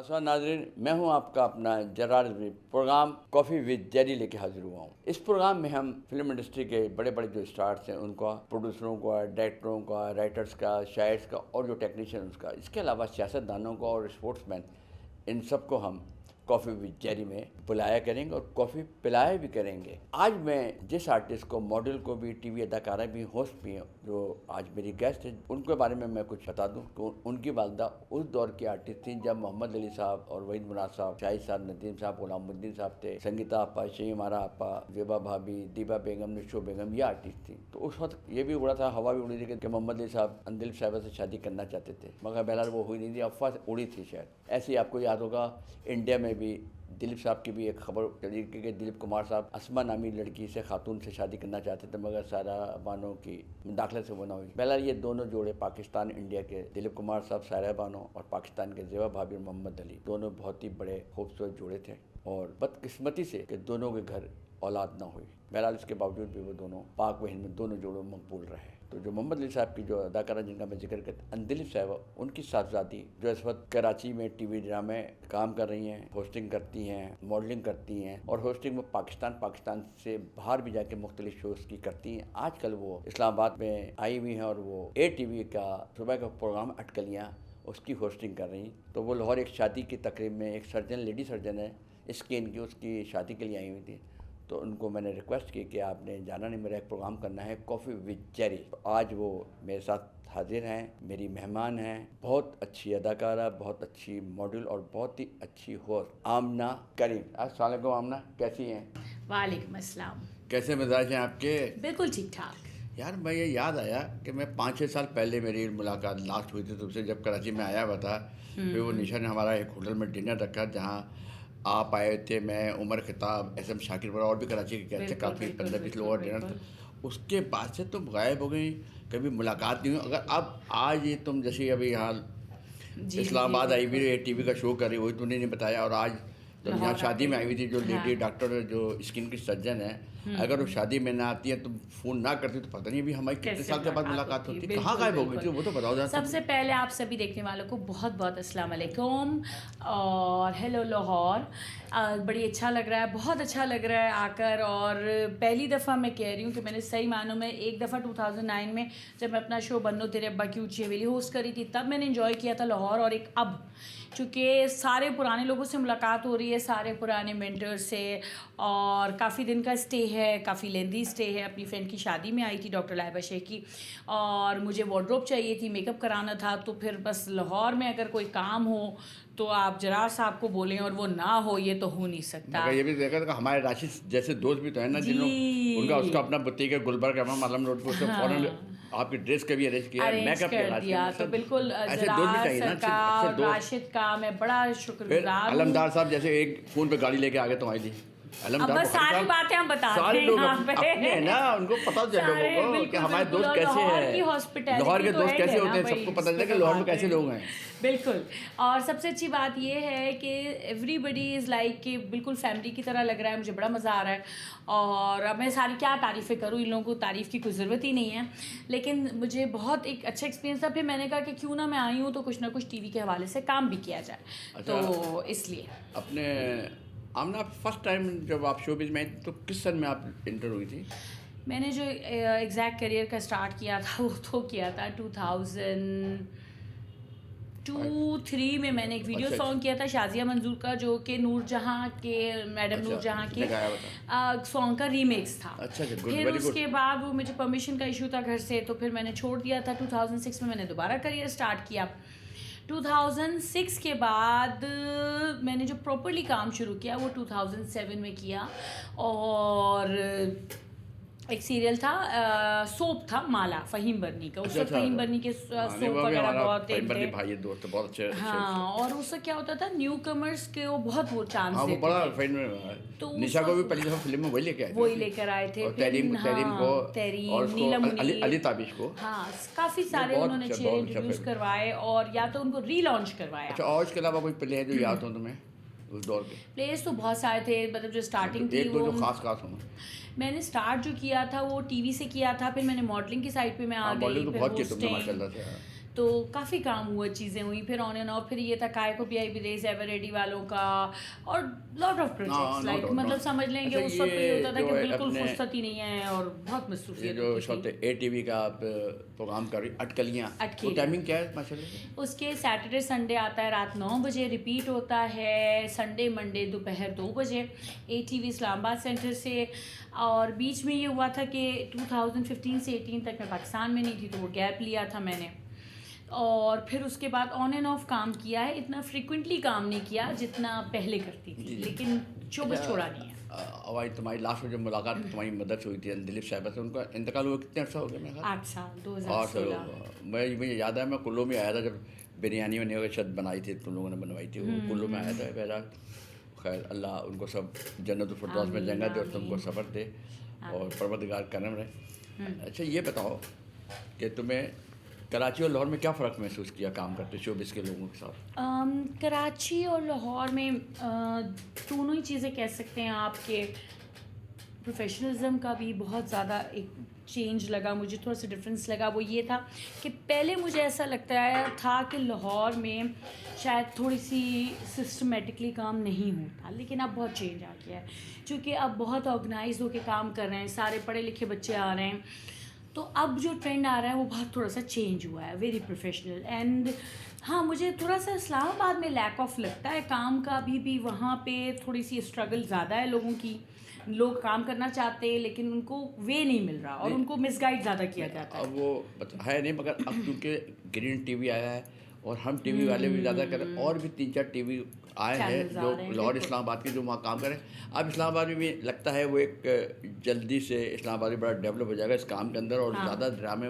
आसान नाज़रीन, मैं हूं आपका अपना Zarar programme coffee with Jerry लेके हाजिर हुआ हूं। इस प्रोग्राम में हम फिल्म इंडस्ट्री के बड़े बड़े जो स्टार्स हैं उनका, प्रोड्यूसरों का, डायरेक्टरों का, राइटर्स का, शायर्स का और जो टेक्नीशियंस का, इसके अलावा सियासतदानों का और स्पोर्ट्समैन, इन सबको हम कॉफ़ी विद जेरी में बुलाया करेंगे और कॉफ़ी पिलाया भी करेंगे। आज मैं जिस आर्टिस्ट को, मॉडल को भी, टीवी अदाकारा भी, होस्ट भी हैं, जो आज मेरी गेस्ट है, उनके बारे में मैं कुछ बता दूं तो उनकी वालदा उस दौर की आर्टिस्ट थी जब मोहम्मद अली साहब और वहीद मुराद साहब, शाहिद साहब, नदीम साहब, गुलामुद्दीन साहब थे, संगीता आपा, शहीमारा आपा, जेबा भाभी, दीबा बेगम, निशो बेगम, ये आर्टिस्ट थी। तो उस वक्त ये भी उड़ा था, हवा भी उड़ी थी कि मोहम्मद अली साहब अंदिल साहिबा से शादी करना चाहते थे, मगर बहरहाल वो हुई नहीं थी, अफवाह उड़ी थी शायद। ऐसे ही आपको याद होगा इंडिया में भी दिलीप साहब की भी एक खबर चली कि दिलीप कुमार साहब अस्मा नामी लड़की से, खातून से शादी करना चाहते थे, मगर सारा बानो की दाखिले से वो ना हुई। बहरहाल ये दोनों जोड़े पाकिस्तान इंडिया के, दिलीप कुमार साहब सारा बानो और पाकिस्तान के जेबा भाभी और मोहम्मद अली, दोनों बहुत ही बड़े खूबसूरत जोड़े थे और बदकिस्मती से कि दोनों के घर औलाद ना हुई। बहरहाल इसके बावजूद भी वो दोनों पाक व हिंद में दोनों जोड़ों मकबूल रहे। तो जो मोहम्मद अली साहब की जो अदाकारा जिनका मैं जिक्र करता अंदिल साहिबा, उनकी साहबजादी जो इस वक्त कराची में टीवी ड्रामे काम कर रही हैं, होस्टिंग करती हैं, मॉडलिंग करती हैं और होस्टिंग में पाकिस्तान से बाहर भी जाके मुख्तलिफ शोज़ की करती हैं। आजकल वो इस्लामाबाद में आई हुई हैं और वो ATV का सुबह का प्रोग्राम अटकलियाँ, उसकी होस्टिंग कर रही। तो वो लाहौर एक शादी की तकरीब में, एक सर्जन, लेडी सर्जन है स्किन की, उसकी शादी के लिए आई हुई थी। तो उनको मैंने रिक्वेस्ट की कि आपने जाना नहीं, मेरा एक प्रोग्राम करना है कॉफ़ी विद जेरी। तो आज वो मेरे साथ हाजिर हैं, मेरी मेहमान हैं, बहुत अच्छी अदाकारा, बहुत अच्छी मॉडल और बहुत ही अच्छी होस्ट आमना करीम। अस्सलाम वालेकुम आमना, कैसी हैं? वालेकुम अस्सलाम। कैसे मिजाज हैं आपके? बिल्कुल ठीक ठाक। यार मैं ये याद आया कि मैं 5-6 साल पहले मेरी मुलाकात लास्ट हुई थी तुमसे, जब कराची में आया हुआ था। फिर वो निशा ने हमारा एक होटल में डिनर रखा जहाँ आप आए थे, मैं, उमर खिताब, SM शाकिर और भी कराची के गए थे, काफ़ी 15-20 लोग और डिनर। उसके बाद से तुम गायब हो गई, कभी मुलाकात नहीं हुई। अगर अब आज ये तुम जैसे अभी यहाँ इस्लामाबाद आई हुई ATV का शो कर रही, वही तुमने नहीं बताया, और आज जब यहाँ शादी में आई हुई थी जो लेडी डॉक्टर जो स्किन की सर्जन है, अगर वो शादी में ना आती है, तुम फोन ना करती तो पता नहीं अभी हमारी कितने साल के बाद मुलाकात होती। कहाँ गायब हो गई थी वो तो बताओ जरा। सबसे पहले आप सभी देखने वालों को बहुत बहुत अस्सलाम वालेकुम और हेलो लाहौर। बड़ी अच्छा लग रहा है, बहुत अच्छा लग रहा है आकर। और पहली दफ़ा मैं कह रही हूँ कि मैंने सही मानों में एक दफ़ा 2009 में जब मैं अपना शो बन्नो तेरे अब्बा की ऊँची हवेली होस्ट करी थी, तब मैंने इन्जॉय किया था लाहौर। और एक अब चूँकि सारे पुराने लोगों से मुलाकात हो रही है, सारे पुराने मेंटर्स से, और काफ़ी दिन का स्टे है, काफ़ी लेंदी स्टे है। अपनी फ्रेंड की शादी में आई थी, डॉक्टर लाहिबा शेख की, और मुझे वार्डरोब चाहिए थी, मेकअप कराना था। तो फिर बस लाहौर में अगर कोई काम हो तो आप जरार साहब को बोलें और वो ना हो, ये तो हो नहीं सकता। ये भी देखा था हमारे राशिद जैसे दोस्त भी तो है ना, जिन्होंने उनका उसका अपना बुटीक है गुलबर्ग मालम रोड पर, फौरन आपकी ड्रेस का भी अरेंज किया, मेकअप कर दिया। तो बिल्कुल जरार राशिद का मैं बड़ा शुक्रगुजार हूं। अलमदार साहब जैसे एक फ़ोन पे गाड़ी लेके आ गए तुम्हारे लिए। अब बस सारी बातें हम बता रहे हैं यहाँ पे, अपने ना, उनको पता चल लोगों को कि हमारे दोस्त कैसे हैं, लाहौर के दोस्त कैसे होते हैं, सबको पता चले कि लाहौर में कैसे लोग हैं। बिल्कुल। और सबसे अच्छी बात ये है कि एवरीबडी इज़ लाइक कि बिल्कुल फैमिली की तरह लग रहा है, मुझे बड़ा मज़ा आ रहा है। और अब मैं सारी क्या तारीफ़ें करूँ, इन लोगों को तारीफ़ की कोई ज़रूरत ही नहीं है, लेकिन मुझे बहुत एक अच्छा एक्सपीरियंस था। फिर मैंने कहा कि क्यों ना मैं आई हूँ तो कुछ ना कुछ TV के हवाले से काम भी किया जाए। तो इसलिए अपने आमना फर्स्ट टाइम जब आप शोबिज़ में तो किस सन में आप इंटर हुई थी? मैंने जो एग्जैक्ट करियर का स्टार्ट किया था वो तो किया था 2002-3 में। मैंने एक वीडियो सॉन्ग किया था शाजिया मंजूर का, जो कि नूरजहां के, मैडम नूरजहां के सॉन्ग का रीमेक्स था। फिर उसके बाद वो मुझे परमिशन का इशू था घर से, तो फिर मैंने छोड़ दिया था। 2006 में मैंने दोबारा करियर स्टार्ट किया। 2006 के बाद मैंने जो प्रॉपरली काम शुरू किया वो 2007 में किया। और एक सीरियल था, सोप था माला, फ़हीम बर्नी का। उस वक्त फ़हीम बर्नी के सोप वगैरह बहुत थे। हाँ, और उससे क्या होता था, न्यू कमर्स के वो बहुत वो चांस देते थे। तो निशा को भी पहली दफ़ा फिल्म में वही लेकर आए थे। तरीम अली ताबिश को, हाँ, काफ़ी सारे उन्होंने चेहरे इंट्रोड्यूस करवाए और या तो उनको रीलॉन्च करवाया। अच्छा, और इसके अलावा कोई प्ले है जो याद हो तुम्हें उस दौर के? प्लेस तो बहुत सारे थे, मतलब जो स्टार्टिंग थी वो खास हो। मैंने स्टार्ट जो किया था वो TV से किया था, फिर मैंने मॉडलिंग की साइड पे मैं आ गई, फिर तो काफ़ी काम हुआ, चीज़ें हुई, फिर ऑन एंड ऑफ, फिर ये था काय को पियाई विदेश एवर रेडी वालों का, और लॉट ऑफ प्रोजेक्ट्स, लाइक मतलब समझ लेंगे अच्छा, उस वक्त तो ये होता था जो कि है बिल्कुल अपने फुर्सत ही नहीं है और बहुत ये मसरूफियत जो होती इस थी। वक्त ATV का आप प्रोग्राम कर रही अटकलियाँ, वो अटकेली। टाइमिंग क्या है माशाल्लाह? उसके सैटरडे संडे आता है रात 9 बजे, रिपीट होता है संडे मंडे दोपहर 2 बजे ATV इस्लामाबाद सेंटर से। और बीच में ये हुआ था कि 2015 से 18 तक मैं पाकिस्तान में नहीं थी, तो वो गैप लिया था मैंने, और फिर उसके बाद ऑन एंड ऑफ काम किया है, इतना फ्रिक्वेंटली काम नहीं किया जितना पहले करती थी, लेकिन शोबस छोड़ा नहीं है। हमारी तुम्हारी लास्ट में जब मुलाकात तुम्हारी मदद से हुई थी दिलीप साहब से, उनका इंतकाल हुआ कितने अर्सा हो गया मेरे ख्याल? 8 साल, और 2016। मुझे याद है, मैं कुल्लू में आया था जब बिरयानी वनी की छत बनाई थी, तुम लोगों ने बनवाई थी, वो कुल्लू में आया था। बहरहाल खैर अल्लाह उनको सब जन्नतुल फिरदौस में जगह दे और तुमको सफ़र दे और परवरदिगार करम रहे। अच्छा ये बताओ कि तुम्हें कराची और लाहौर में क्या फ़र्क महसूस किया काम करते शोबिस के लोगों के साथ? कराची और लाहौर में दोनों ही चीज़ें कह सकते हैं आपके, प्रोफेशनलिज्म का भी बहुत ज़्यादा एक चेंज लगा मुझे, थोड़ा सा डिफरेंस लगा। वो ये था कि पहले मुझे ऐसा लगता था कि लाहौर में शायद थोड़ी सी सिस्टमेटिकली काम नहीं होता, लेकिन अब बहुत चेंज आ गया है, क्योंकि अब बहुत ऑर्गेनाइज होकर काम कर रहे हैं, सारे पढ़े लिखे बच्चे आ रहे हैं, तो अब जो ट्रेंड आ रहा है वो बहुत थोड़ा सा चेंज हुआ है, वेरी प्रोफेशनल। एंड हाँ, मुझे थोड़ा सा इस्लामाबाद में लैक ऑफ लगता है काम का, अभी भी वहाँ पे थोड़ी सी स्ट्रगल ज़्यादा है लोगों की, लोग काम करना चाहते हैं लेकिन उनको वे नहीं मिल रहा और उनको मिसगाइड ज़्यादा किया जाता है। अब वो है नहीं, मगर अब क्योंकि ग्रीन टीवी आया है और हम टीवी वाले भी ज़्यादा करें, और भी 3-4 टीवी आए हैं चैनल्स आ जो रहे हैं, लाहौर बिल्कुल। इस्लामाबाद के जो वहाँ काम करें। अब इस्लामाबाद में भी लगता है वो एक जल्दी से इस्लामाबाद भी बड़ा डेवलप हो जाएगा इस काम के अंदर, और हाँ। ज़्यादा ड्रामे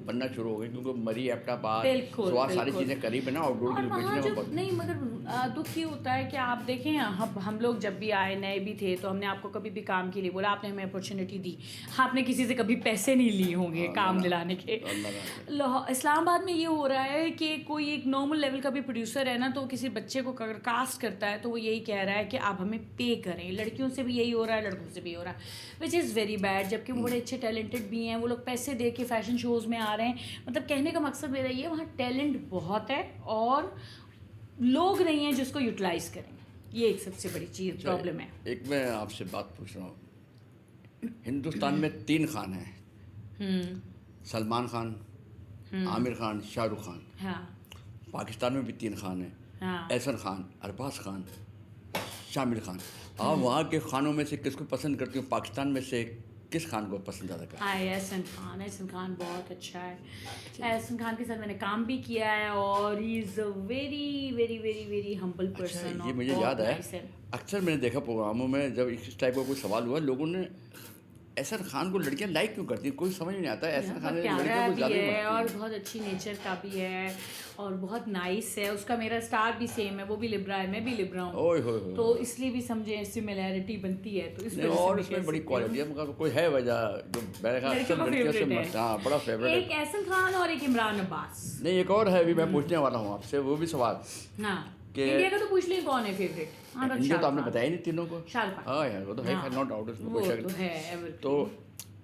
बनना शुरू हो गए, क्योंकि मरी एबटाबाद बिल्कुल, स्वाद सारी बिल्कुल। चीज़ें करीब है ना, आउटडोर की और वहाँ लोकेशन है जो वो बहुत। नहीं, मगर दुख ये होता है कि आप देखें, हम लोग जब भी आए नए भी थे, तो हमने आपको कभी भी काम के लिए बोला, आपने हमें अपॉर्चुनिटी दी, आपने किसी से कभी पैसे नहीं लिए होंगे काम दिलाने के। इस्लामाबाद में ये हो रहा है कि कोई एक नॉर्मल लेवल का भी प्रोड्यूसर है ना, तो किसी बच्चे को अगर कास्ट करता है तो वो यही कह रहा है कि आप हमें पे करें। लड़कियों से भी यही हो रहा है, लड़कों से भी हो रहा है, विच इज़ वेरी बैड, जबकि वो बड़े अच्छे टैलेंटेड भी हैं, वो लोग पैसे दे के फैशन शोज़ में आ रहे हैं। मतलब कहने का मकसद मेरा ये, वहाँ टैलेंट बहुत है और लोग नहीं हैं जिसको यूटिलाइज करें, ये एक सबसे बड़ी चीज़ प्रॉब्लम है। एक मैं आपसे बात पूछ रहा हूँ, हिंदुस्तान में 3 खान हैं, सलमान खान, आमिर खान, शाहरुख खान। हाँ पाकिस्तान में भी 3 खान हैं, हाँ। एहसन खान, अरबाज खान, शामिर खान। आप वहाँ के खानों में से किसको पसंद करती हो? पाकिस्तान में से किस खान को पसंद ज़्यादा करते हाँ, एहसन खान बहुत अच्छा है। एहसन खान के साथ मैंने काम भी किया है और he is a very very very very humble हैं? पर्सन। अच्छा, ये मुझे याद है, अक्सर मैंने देखा प्रोग्रामों में जब इस टाइप का कोई सवाल हुआ, लोगों ने एहसन खान को लड़कियां लाइक क्यों करती हैं, कोई समझ नहीं आता है। एहसन खान प्यारा लड़कियों को भी ज़्यादा है और मानती हैं। बहुत अच्छी नेचर का भी है और बहुत नाइस है। उसका मेरा स्टार भी सेम है, वो भी लिब्रा है, मैं भी लिब्रा हूँ, ओए होए होए। तो इसलिए भी समझे सिमिलैरिटी बनती है, तो इस नहीं, वजह से और भी इसमें कह बड़ी सकते क्वालिटी है, मगर कोई है वजह जो मेरे ख्याल लड़कियों से का लड़कियों से फेवरेट है। हाँ, बड़ा हैं। फेवरेट एक है। एहसन खान और एक इमरान अब्बास। नहीं, एक और है, अभी मैं पूछने वाला हूँ आपसे वो भी सवाल हाँ, कि इंडिया का तो पूछ लिया कौन है फेवरेट। हाँ, बस इंडिया तो आपने शाहरुख खान। बताया ही नहीं तीनों को। शाहरुख खान। हाँ यार, वो तो है, हाँ, नो डाउट उसमें वो कोई शक तो नहीं। है evergreen। तो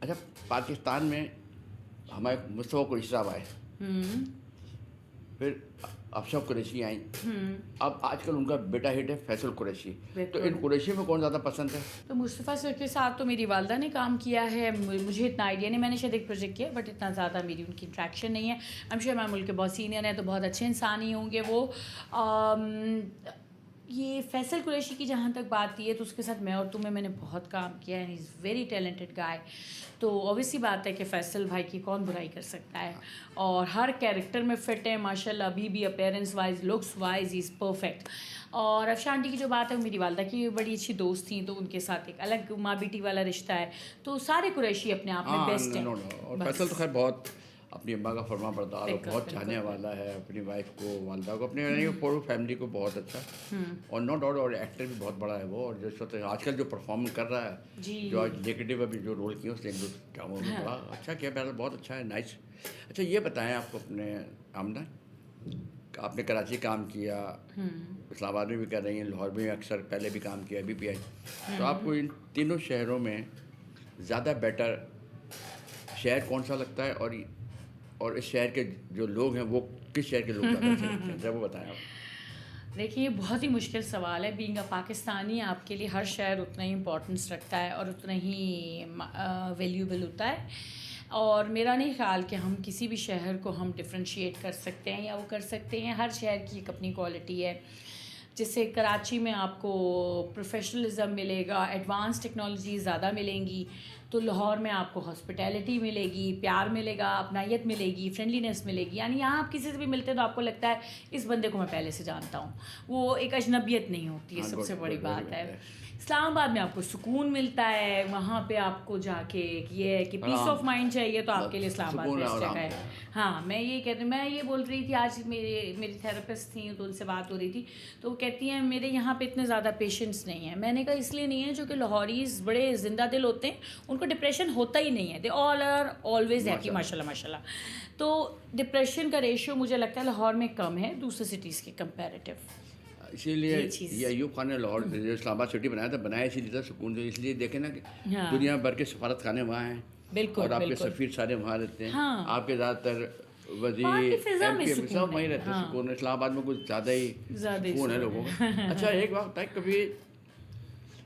अच्छा, पाकिस्तान में हमारे मुस्तफा कुरैशी साहब आए, फिर अफशा कुरैशी आई, अब आजकल उनका बेटा हिट है फैसल कुरैशी। तो इन कुरैशी में कौन ज़्यादा पसंद है? तो मुस्तफ़ा सर के साथ तो मेरी वालदा ने काम किया है, मुझे इतना आइडिया नहीं, मैंने शायद एक प्रोजेक्ट किया, बट इतना ज़्यादा मेरी उनकी इंट्रैक्शन नहीं है। आई एम श्योर हमारे मुल्क के बहुत सीनियर हैं, तो बहुत अच्छे इंसान ही होंगे वो। ये फैसल कुरैशी की जहाँ तक बात थी है, तो उसके साथ मैं और तुम्हें मैंने बहुत काम किया है, इज़ वेरी टैलेंटेड गाय। तो ऑब्वियसली बात है कि फैसल भाई की कौन बुराई कर सकता है, और हर कैरेक्टर में फिट है माशाल्लाह, अभी भी appearance wise, looks wise is perfect. और अफशा आंटी की जो बात है, वो मेरी वालदा की बड़ी अच्छी दोस्त थी, तो उनके साथ एक अलग माँ बेटी वाला रिश्ता है। तो सारे कुरैशी अपने आप में बेस्ट हैं। और फैसल तो खैर बहुत अपनी अम्मा का फरमा बरदार और बिल्कुल, बहुत बिल्कुल, चाहने वाला है अपनी वाइफ को, वालदा को, अपने यानी पूरी फैमिली को बहुत अच्छा, और नो डाउट, और एक्टर भी बहुत बड़ा है वो। और जो सोते आजकल जो परफॉर्म कर रहा है, जी। जो आज नेगेटिव अभी जो रोल किया उसने ड्रामों में बड़ा अच्छा किया, पहले बहुत अच्छा है, नाइस। अच्छा ये बताएं आपको अपने आमना, आपने कराची काम किया, इस्लामाबाद में भी कर रही हैं, लाहौर में अक्सर पहले भी काम किया, अभी भी आई, तो आपको इन तीनों शहरों में ज़्यादा बेटर शहर कौन सा लगता है, और और इस शहर के जो लोग हैं वो किस शहर के लोग ज़्यादा अच्छे लगते हैं, जरा वो बताएं आप। देखिए, ये बहुत ही मुश्किल सवाल है। बीइंग अ पाकिस्तानी, आपके लिए हर शहर उतना ही इम्पोर्टेंस रखता है और उतना ही वैल्यूबल होता है। और मेरा नहीं ख्याल कि हम किसी भी शहर को हम डिफ्रेंशिएट कर सकते हैं या वो कर सकते हैं। हर शहर की एक अपनी क्वालिटी है। जैसे कराची में आपको प्रोफेशनलिज्म मिलेगा, एडवांस टेक्नोलॉजी ज़्यादा मिलेंगी, तो लाहौर में आपको हॉस्पिटैलिटी मिलेगी, प्यार मिलेगा, अपनायत मिलेगी, फ्रेंडलीनेस मिलेगी। यानी यहाँ आप किसी से भी मिलते हैं तो आपको लगता है इस बंदे को मैं पहले से जानता हूँ। वो एक अजनबियत नहीं होती है, हाँ, सबसे गुड बड़ी गुड, बात वेरी है। गुड। इस्लामाबाद में आपको सुकून मिलता है, वहाँ पे आपको जाके ये है कि पीस आराम, ऑफ माइंड चाहिए तो आपके लिए इस्लामाबाद सुकून बेस्ट और जगह आराम है। है। हाँ, मैं ये बोल रही थी आज, मेरी थेरेपिस्ट थी तो उनसे बात हो रही थी, तो वो कहती हैं मेरे यहाँ पे इतने ज़्यादा पेशेंट्स नहीं हैं। मैंने कहा इसलिए नहीं है जो कि लाहौरीज़ बड़े ज़िंदा दिल होते हैं, उनको डिप्रेशन होता ही नहीं है। They all are always happy, माशाल्लाह माशाल्लाह। तो डिप्रेशन का रेशियो मुझे लगता है लाहौर में कम है दूसरे सिटीज़ के कंपैरेटिव। इसीलिए ये चीज़। ये अयूब खान ने लाहौर जो इस्लामाबाद सिटी बनाया था, बनाया इसीलिए था सुकून जो, इसलिए देखें ना कि हाँ। दुनिया भर के सफारत खाने वहाँ हैं बिल्कुल और आपके बिल्कुल। सफ़ीर सारे वहाँ रहते हैं। हाँ। आपके ज़्यादातर वहाँ की वज़ीर फ़िज़ा में MP सुकून सब वहीं है। रहते हैं। हाँ। सुकून इस्लामाबाद में कुछ ज़्यादा ही ज़्यादा ही सुकून है सुकून लोगों है। का। अच्छा, एक बात बताइए, कभी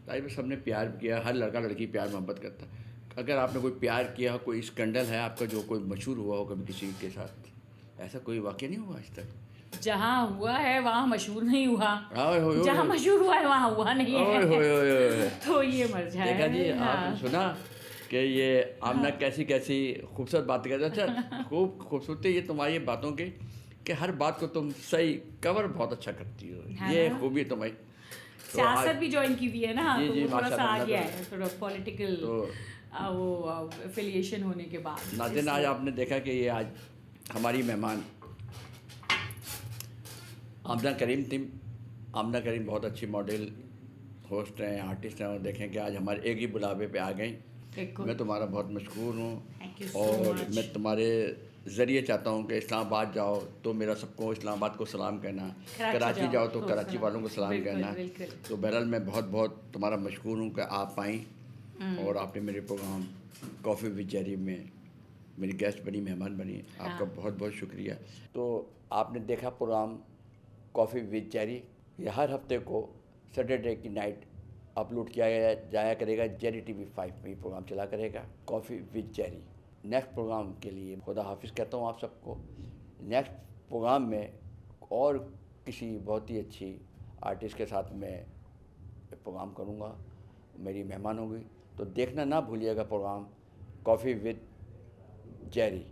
ताइब सबने प्यार किया, हर लड़का लड़की प्यार मोहब्बत करता है। अगर आपने कोई प्यार किया, कोई स्कैंडल है आपका जो कोई मशहूर हुआ हो कभी किसी के साथ, ऐसा कोई वाक़या नहीं हुआ आज तक? जहाँ हुआ है वहाँ मशहूर नहीं हुआ, ओए होए होए जहाँ होए। मशहूर हुआ है वहाँ हुआ नहीं ओए है। होए होए होए। तो ये मर्जा है। देखा जी, आपने हाँ। सुना कि ये आमना कैसी कैसी खूबसूरत बात करती है। अच्छा, खूब खूबसूरती ये तुम्हारी बातों की कि हर बात को तुम सही कवर बहुत अच्छा करती हो, है ये ना? खूबी है तुम्हारी। तो सियासत आज भी ज्वाइन की हुई है ना, जी तो जी वो थोड़ा सा आ माशाल्लाह, गया है, थोड़ा पॉलिटिकल तो वो एफिलिएशन होने के बाद। नाज़रीन, आज आपने देखा कि ये आज हमारी मेहमान आमना करीम थी। आमना करीम बहुत अच्छी मॉडल, होस्ट हैं, आर्टिस्ट हैं, और देखें कि आज हमारे एक ही बुलावे पे आ गई। बिल्कुल। मैं तुम्हारा बहुत मशहूर हूँ Thank you so और much. मैं तुम्हारे ज़रिए चाहता हूँ कि इस्लामाबाद जाओ तो मेरा सबको इस्लामाबाद को सलाम कहना, कराची जाओ तो कराची वालों को सलाम बिल्कुल, कहना। बिल्कुल। तो बहरहाल मैं बहुत बहुत तुम्हारा मशहूर हूँ कि आप आई और आपने मेरे प्रोग्राम कॉफ़ी विद जेरी में मेरी गेस्ट बनी, मेहमान बनी। आपका बहुत बहुत शुक्रिया। तो आपने देखा प्रोग्राम कॉफ़ी विद जेरी, ये हर हफ्ते को सैटरडे की नाइट अपलोड किया जाया करेगा। जेरी TV5 में ये प्रोग्राम चला करेगा, coffee with Jerry. Next programme के लिए खुदा हाफिज़ कहता हूँ आप सबको। नेक्स्ट प्रोग्राम में और किसी बहुत ही अच्छी आर्टिस्ट के साथ मैं प्रोग्राम करूँगा, मेरी मेहमान होगी। तो देखना ना भूलिएगा प्रोग्राम कॉफ़ी विद जेरी।